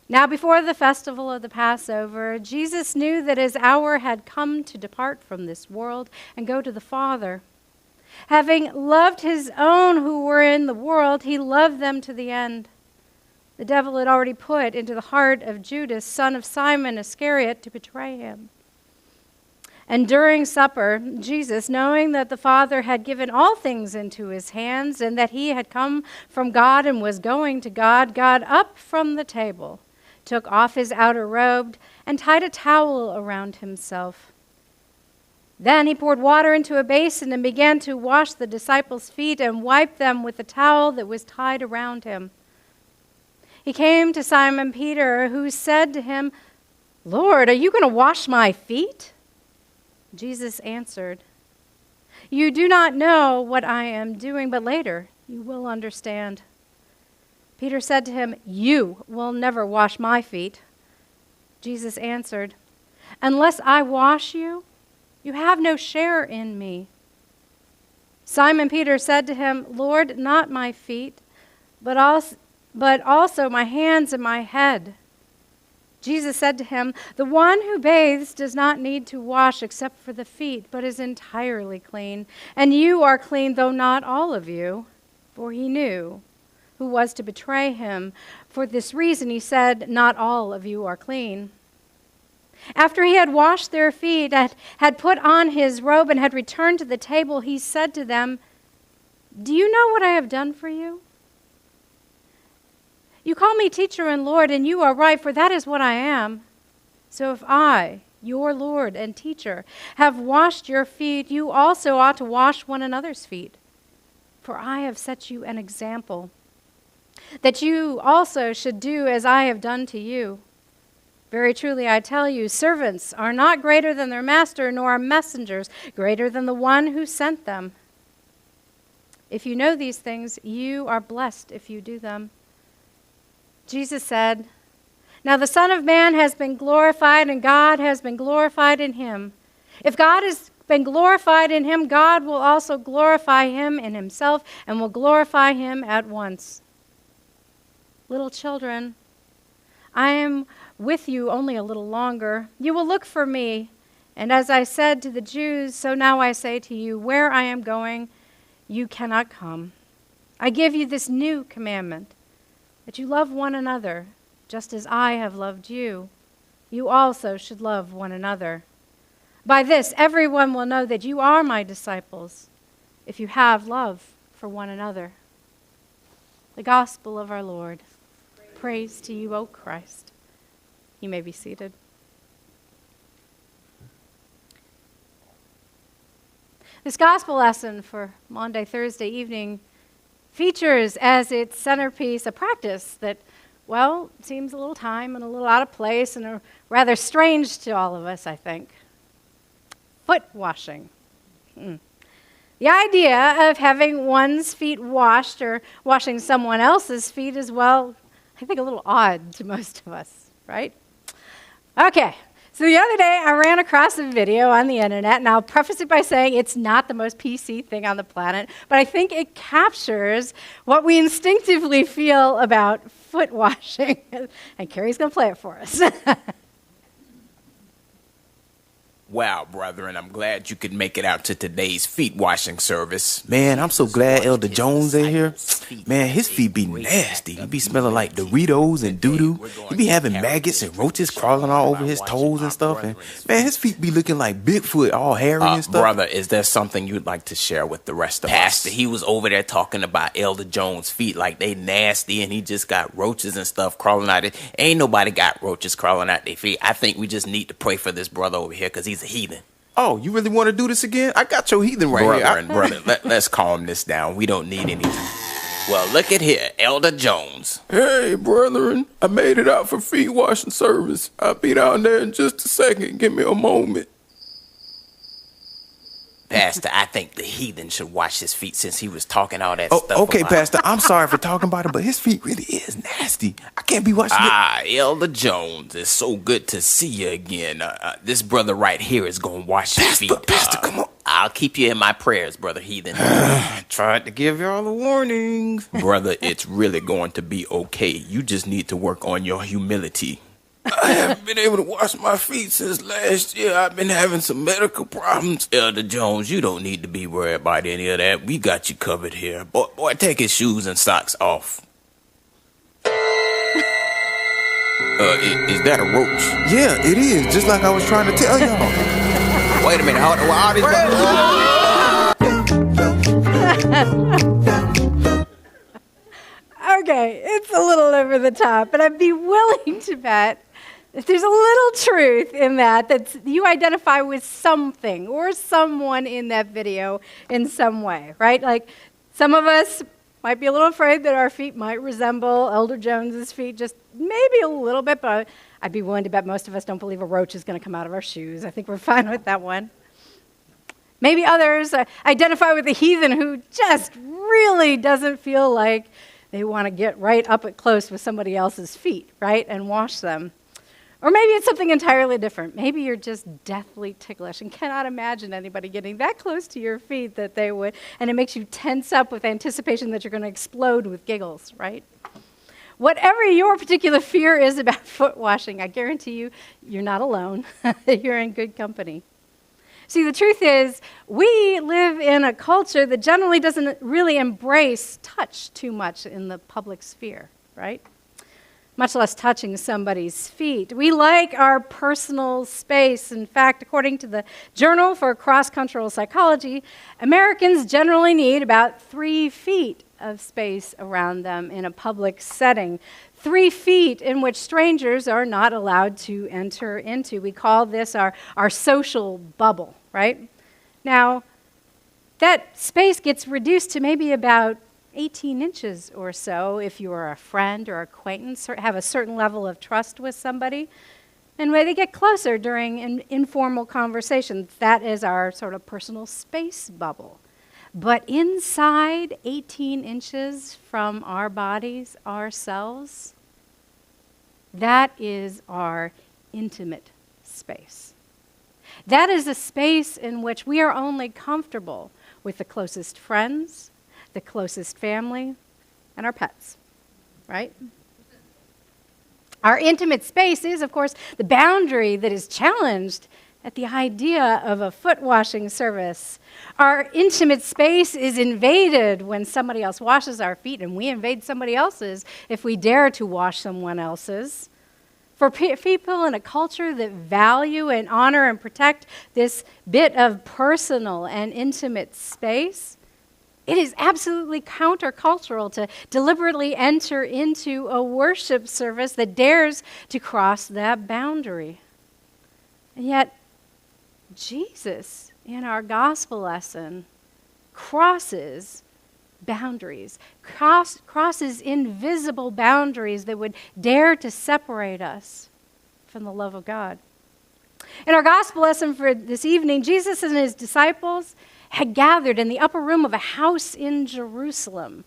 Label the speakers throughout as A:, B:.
A: Now, before the festival of the Passover, Jesus knew that his hour had come to depart from this world and go to the Father. Having loved his own who were in the world, he loved them to the end. The devil had already put into the heart of Judas, son of Simon Iscariot, to betray him. And during supper, Jesus, knowing that the Father had given all things into his hands and that he had come from God and was going to God, got up from the table, took off his outer robe, and tied a towel around himself. Then he poured water into a basin and began to wash the disciples' feet and wipe them with the towel that was tied around him. He came to Simon Peter, who said to him, "Lord, are you going to wash my feet?" Jesus answered, "You do not know what I am doing, but later you will understand." Peter said to him, "You will never wash my feet." Jesus answered, "Unless I wash you, you have no share in me." Simon Peter said to him, "Lord, not my feet, but also my hands and my head." Jesus said to him, "The one who bathes does not need to wash except for the feet, but is entirely clean. And you are clean, though not all of you." For he knew who was to betray him. For this reason he said, "Not all of you are clean." After he had washed their feet, had put on his robe, and had returned to the table, he said to them, "Do you know what I have done for you? You call me teacher and Lord, and you are right, for that is what I am. So if I, your Lord and teacher, have washed your feet, you also ought to wash one another's feet. For I have set you an example, that you also should do as I have done to you. Very truly I tell you, servants are not greater than their master, nor are messengers greater than the one who sent them. If you know these things, you are blessed if you do them." Jesus said, "Now the Son of Man has been glorified, and God has been glorified in him. If God has been glorified in him, God will also glorify him in himself, and will glorify him at once. Little children, I am with you only a little longer. You will look for me, and as I said to the Jews, so now I say to you, where I am going, you cannot come. I give you this new commandment, that you love one another, just as I have loved you. You also should love one another. By this, everyone will know that you are my disciples, if you have love for one another." The gospel of our Lord. Praise to you, O Christ. You may be seated. This gospel lesson for Maundy Thursday evening features as its centerpiece a practice that, well, seems a little time and a little out of place and rather strange to all of us, I think. Foot washing. The idea of having one's feet washed or washing someone else's feet is, well, I think a little odd to most of us, right? Okay, so the other day I ran across a video on the internet, and I'll preface it by saying it's not the most PC thing on the planet, but I think it captures what we instinctively feel about foot washing. And Carrie's going to play it for us.
B: Wow, brethren, I'm glad you could make it out to today's feet washing service.
C: Man, I'm so glad Elder Jones in here. Man, his feet be nasty. He be smelling like Doritos and doo-doo. He be having maggots and roaches crawling all over his toes and stuff. And man, his feet be looking like Bigfoot, all hairy and stuff.
B: Brother, is there something you'd like to share with the rest of us?
D: Pastor, he was over there talking about Elder Jones' feet like they nasty, and he just got roaches and stuff crawling out. Ain't nobody got roaches crawling out their feet. I think we just need to pray for this brother over here because he's a heathen.
C: Oh, you really want to do this again? I got your heathen right here.
B: Brother, let's calm this down. We don't need any. Well, look at here, Elder Jones.
E: Hey, brethren, I made it out for feet washing service. I'll be down there in just a second. Give me a moment.
D: Pastor, I think the heathen should wash his feet since he was talking all that stuff.
C: Okay, Pastor, I'm sorry for talking about it, but his feet really is nasty. I can't be washing it.
D: Elder Jones, it's so good to see you again. This brother right here is going to wash your feet.
C: Pastor, come on.
D: I'll keep you in my prayers, brother heathen.
C: Tried to give y'all the warnings.
B: Brother, it's really going to be okay. You just need to work on your humility.
E: I haven't been able to wash my feet since last year. I've been having some medical problems.
B: Elder Jones, you don't need to be worried about any of that. We got you covered here. Boy, take his shoes and socks off. Is that a roach?
C: Yeah, it is. Just like I was trying to tell y'all.
B: Wait a minute. All these
A: Okay, it's a little over the top, but I'd be willing to bet that there's a little truth in that you identify with something or someone in that video in some way, right? Like some of us might be a little afraid that our feet might resemble Elder Jones's feet, just maybe a little bit, but I'd be willing to bet most of us don't believe a roach is going to come out of our shoes. I think we're fine with that one. Maybe others identify with the heathen who just really doesn't feel like they want to get right up close with somebody else's feet, right, and wash them. Or maybe it's something entirely different. Maybe you're just deathly ticklish and cannot imagine anybody getting that close to your feet that they would, and it makes you tense up with anticipation that you're going to explode with giggles, right? Whatever your particular fear is about foot washing, I guarantee you, you're not alone. You're in good company. See, the truth is, we live in a culture that generally doesn't really embrace touch too much in the public sphere, right? Much less touching somebody's feet. We like our personal space. In fact, according to the Journal for Cross-Cultural Psychology, Americans generally need about 3 feet of space around them in a public setting. 3 feet in which strangers are not allowed to enter into. We call this our social bubble, right? Now, that space gets reduced to maybe about 18 inches or so if you are a friend or acquaintance or have a certain level of trust with somebody. And when they get closer during an informal conversations, that is our sort of personal space bubble. But inside 18 inches from our bodies, ourselves, that is our intimate space. That is a space in which we are only comfortable with the closest friends, the closest family, and our pets, right? Our intimate space is, of course, the boundary that is challenged at the idea of a foot washing service. Our intimate space is invaded when somebody else washes our feet, and we invade somebody else's if we dare to wash someone else's. For people in a culture that value and honor and protect this bit of personal and intimate space, it is absolutely countercultural to deliberately enter into a worship service that dares to cross that boundary. And yet, Jesus, in our gospel lesson, crosses boundaries, crosses invisible boundaries that would dare to separate us from the love of God. In our gospel lesson for this evening, Jesus and his disciples had gathered in the upper room of a house in Jerusalem.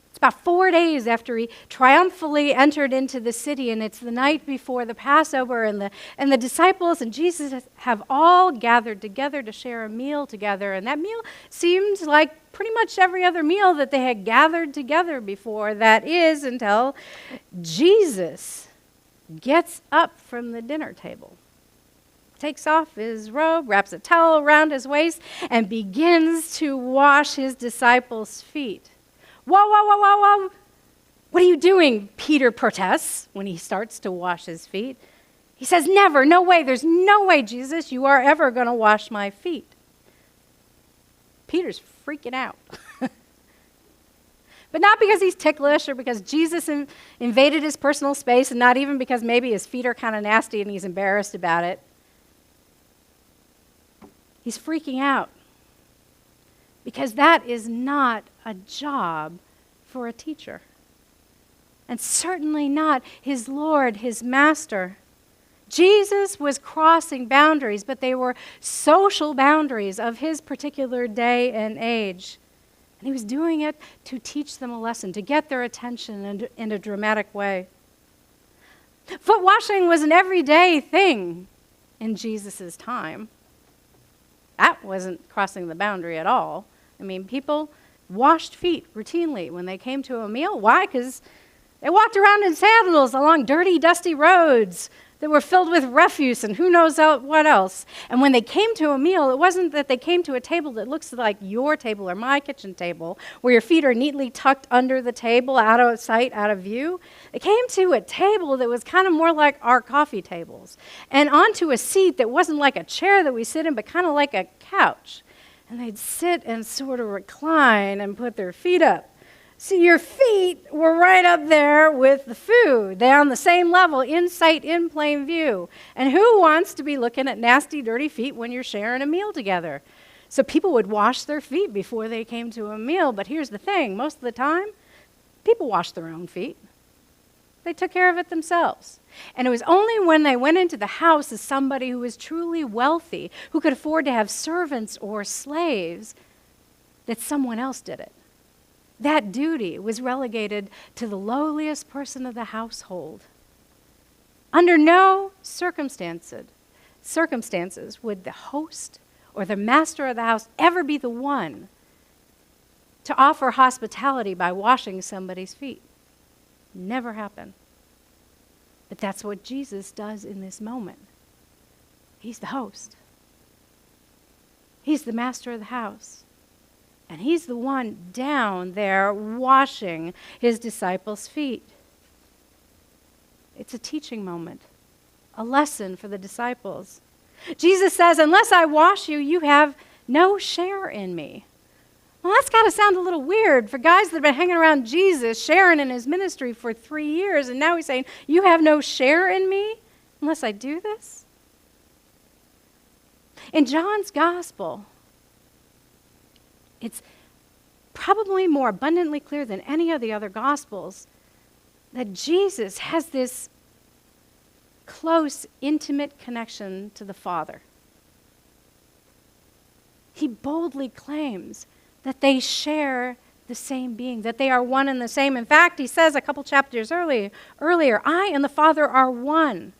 A: It's about 4 days after he triumphantly entered into the city, and it's the night before the Passover, and the disciples and Jesus have all gathered together to share a meal together, and that meal seemed like pretty much every other meal that they had gathered together before. That is, until Jesus gets up from the dinner table, takes off his robe, wraps a towel around his waist, and begins to wash his disciples' feet. Whoa, whoa, whoa, whoa, whoa. What are you doing? Peter protests when he starts to wash his feet. He says, never, no way, there's no way, Jesus, you are ever going to wash my feet. Peter's freaking out. But not because he's ticklish or because Jesus invaded his personal space, and not even because maybe his feet are kind of nasty and he's embarrassed about it. He's freaking out because that is not a job for a teacher, and certainly not his Lord, his master. Jesus was crossing boundaries, but they were social boundaries of his particular day and age. And he was doing it to teach them a lesson, to get their attention in a dramatic way. Foot washing was an everyday thing in Jesus' time. That wasn't crossing the boundary at all. I mean, people washed feet routinely when they came to a meal. Why? Because they walked around in sandals along dirty, dusty roads that were filled with refuse and who knows what else. And when they came to a meal, it wasn't that they came to a table that looks like your table or my kitchen table, where your feet are neatly tucked under the table, out of sight, out of view. They came to a table that was kind of more like our coffee tables, and onto a seat that wasn't like a chair that we sit in, but kind of like a couch. And they'd sit and sort of recline and put their feet up. So your feet were right up there with the food. They're on the same level, in sight, in plain view. And who wants to be looking at nasty, dirty feet when you're sharing a meal together? So people would wash their feet before they came to a meal. But here's the thing. Most of the time, people washed their own feet. They took care of it themselves. And it was only when they went into the house as somebody who was truly wealthy, who could afford to have servants or slaves, that someone else did it. That duty was relegated to the lowliest person of the household. Under no circumstances would the host or the master of the house ever be the one to offer hospitality by washing somebody's feet. Never happened. But that's what Jesus does in this moment. He's the host. He's the master of the house. And he's the one down there washing his disciples' feet. It's a teaching moment, a lesson for the disciples. Jesus says, unless I wash you, you have no share in me. Well, that's got to sound a little weird for guys that have been hanging around Jesus, sharing in his ministry for 3 years, and now he's saying, you have no share in me unless I do this? In John's gospel, it's probably more abundantly clear than any of the other Gospels that Jesus has this close, intimate connection to the Father. He boldly claims that they share the same being, that they are one and the same. In fact, he says a couple chapters earlier, I and the Father are one.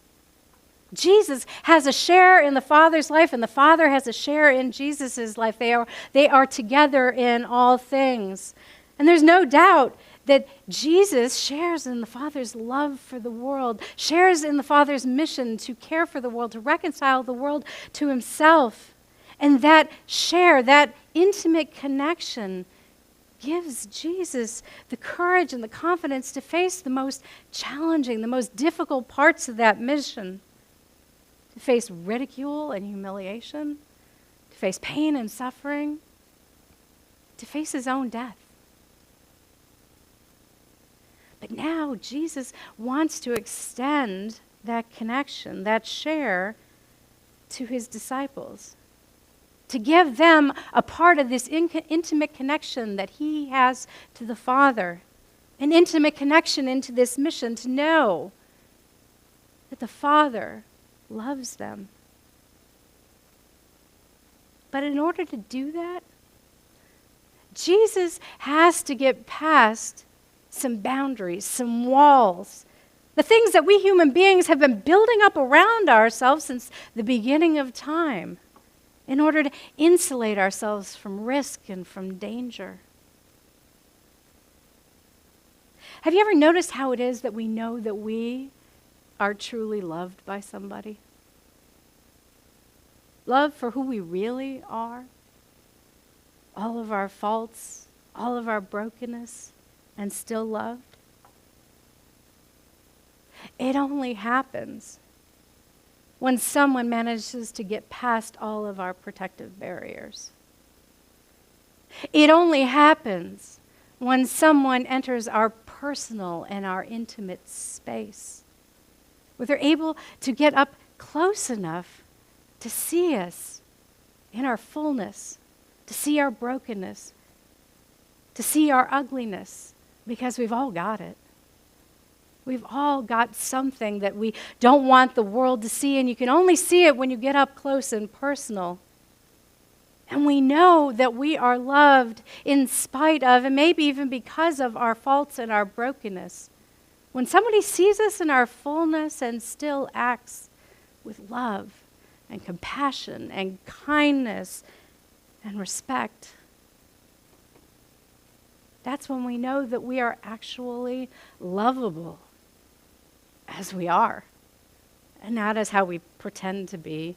A: Jesus has a share in the Father's life, and the Father has a share in Jesus' life. They are together in all things. And there's no doubt that Jesus shares in the Father's love for the world, shares in the Father's mission to care for the world, to reconcile the world to himself. And that share, that intimate connection, gives Jesus the courage and the confidence to face the most challenging, the most difficult parts of that mission. To face ridicule and humiliation, to face pain and suffering, to face his own death. But now Jesus wants to extend that connection, that share, to his disciples, to give them a part of this intimate connection that he has to the Father, an intimate connection into this mission, to know that the Father loves them. But in order to do that, Jesus has to get past some boundaries, some walls, the things that we human beings have been building up around ourselves since the beginning of time in order to insulate ourselves from risk and from danger. Have you ever noticed how it is that we know that we are truly loved by somebody? Love for who we really are, all of our faults, all of our brokenness, and still loved? It only happens when someone manages to get past all of our protective barriers. It only happens when someone enters our personal and our intimate space, where they're able to get up close enough to see us in our fullness, to see our brokenness, to see our ugliness, because we've all got it. We've all got something that we don't want the world to see, and you can only see it when you get up close and personal. And we know that we are loved in spite of, and maybe even because of, our faults and our brokenness. When somebody sees us in our fullness and still acts with love, and compassion and kindness and respect. That's when we know that we are actually lovable as we are, and not as how we pretend to be,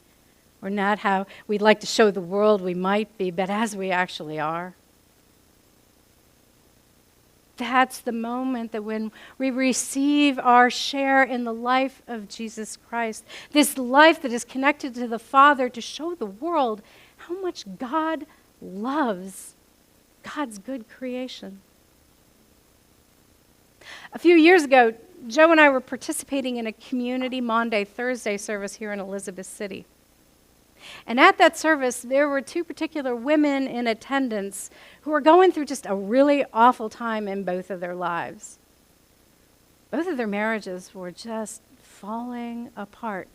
A: or not how we'd like to show the world we might be, but as we actually are. That's the moment that when we receive our share in the life of Jesus Christ, this life that is connected to the Father, to show the world how much God loves God's good creation. A few years ago, Joe and I were participating in a community Maundy Thursday service here in Elizabeth City. And at that service, there were two particular women in attendance who were going through just a really awful time in both of their lives. Both of their marriages were just falling apart.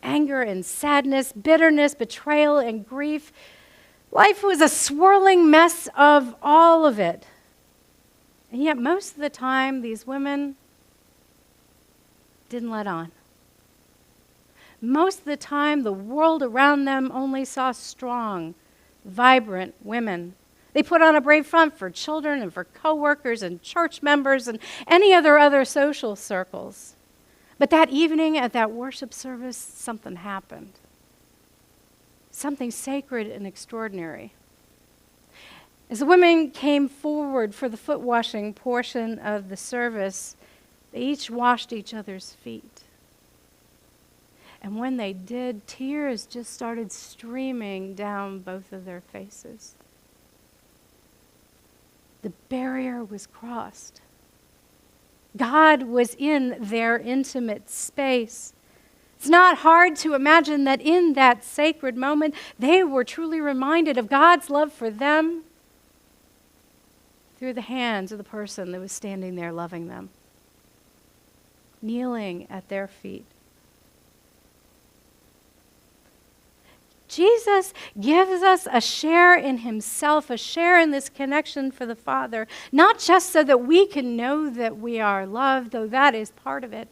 A: Anger and sadness, bitterness, betrayal and grief. Life was a swirling mess of all of it. And yet most of the time, these women didn't let on. Most of the time, the world around them only saw strong, vibrant women. They put on a brave front for children and for coworkers and church members and any other social circles. But that evening at that worship service, something happened. Something sacred and extraordinary. As the women came forward for the foot washing portion of the service, they each washed each other's feet. And when they did, tears just started streaming down both of their faces. The barrier was crossed. God was in their intimate space. It's not hard to imagine that in that sacred moment, they were truly reminded of God's love for them through the hands of the person that was standing there loving them, kneeling at their feet. Jesus gives us a share in himself, a share in this connection for the Father, not just so that we can know that we are loved, though that is part of it,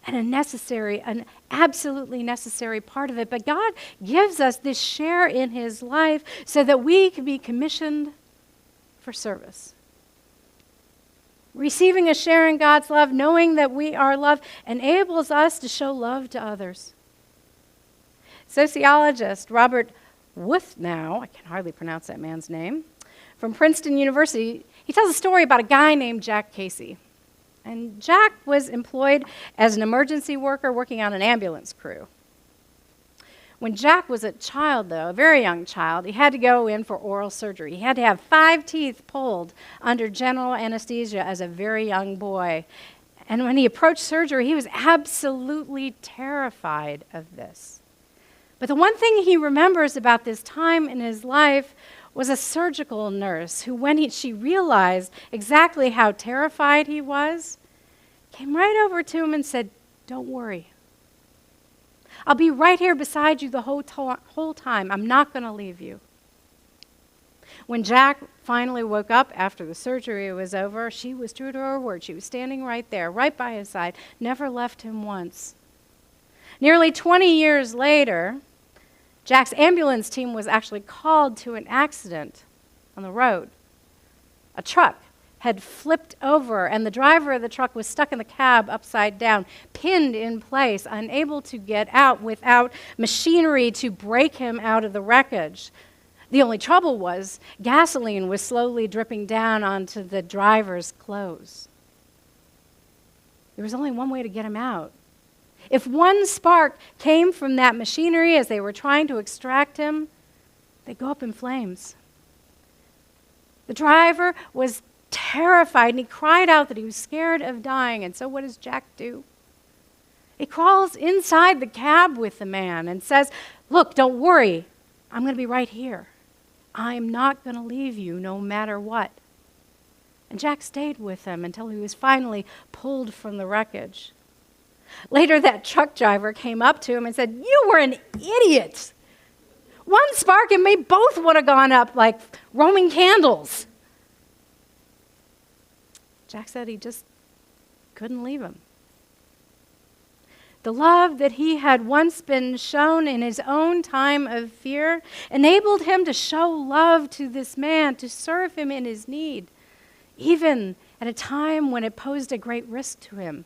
A: and an absolutely necessary part of it, but God gives us this share in his life so that we can be commissioned for service. Receiving a share in God's love, knowing that we are loved, enables us to show love to others. Sociologist Robert Wuthnow, I can hardly pronounce that man's name, from Princeton University, he tells a story about a guy named Jack Casey. And Jack was employed as an emergency worker working on an ambulance crew. When Jack was a child, though, a very young child, he had to go in for oral surgery. He had to have 5 teeth pulled under general anesthesia as a very young boy. And when he approached surgery, he was absolutely terrified of this. But the one thing he remembers about this time in his life was a surgical nurse who, when she realized exactly how terrified he was, came right over to him and said, "Don't worry. I'll be right here beside you the whole time. I'm not going to leave you." When Jack finally woke up after the surgery was over, she was true to her word. She was standing right there, right by his side, never left him once. Nearly 20 years later, Jack's ambulance team was actually called to an accident on the road. A truck had flipped over, and the driver of the truck was stuck in the cab upside down, pinned in place, unable to get out without machinery to break him out of the wreckage. The only trouble was gasoline was slowly dripping down onto the driver's clothes. There was only one way to get him out. If one spark came from that machinery as they were trying to extract him, they'd go up in flames. The driver was terrified, and he cried out that he was scared of dying. And so what does Jack do? He crawls inside the cab with the man and says, "Look, don't worry. I'm going to be right here. I'm not going to leave you no matter what." And Jack stayed with him until he was finally pulled from the wreckage. Later, that truck driver came up to him and said, "You were an idiot. One spark and we both would have gone up like Roman candles." Jack said he just couldn't leave him. The love that he had once been shown in his own time of fear enabled him to show love to this man, to serve him in his need, even at a time when it posed a great risk to him.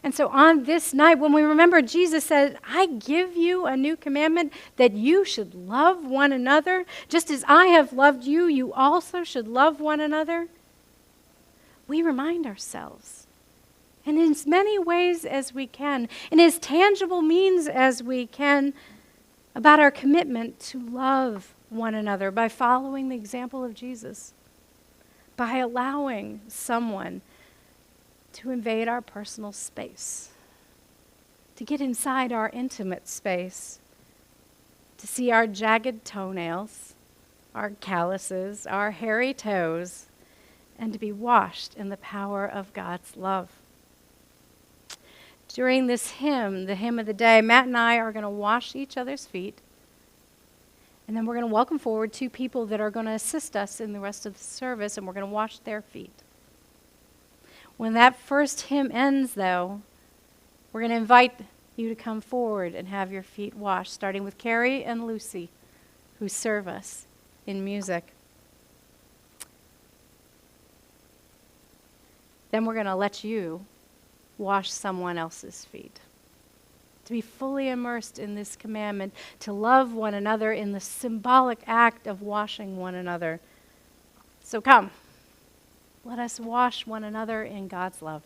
A: And so on this night, when we remember Jesus said, I give you a new commandment that you should love one another. Just as I have loved you, you also should love one another. We remind ourselves, in as many ways as we can, in as tangible means as we can, about our commitment to love one another by following the example of Jesus, by allowing someone to invade our personal space, to get inside our intimate space, to see our jagged toenails, our calluses, our hairy toes, and to be washed in the power of God's love. During this hymn, the hymn of the day, Matt and I are going to wash each other's feet, and then we're going to welcome forward two people that are going to assist us in the rest of the service, and we're going to wash their feet. When that first hymn ends, though, we're going to invite you to come forward and have your feet washed, starting with Carrie and Lucy, who serve us in music. Then we're going to let you wash someone else's feet, to be fully immersed in this commandment, to love one another in the symbolic act of washing one another. So come. Let us wash one another in God's love.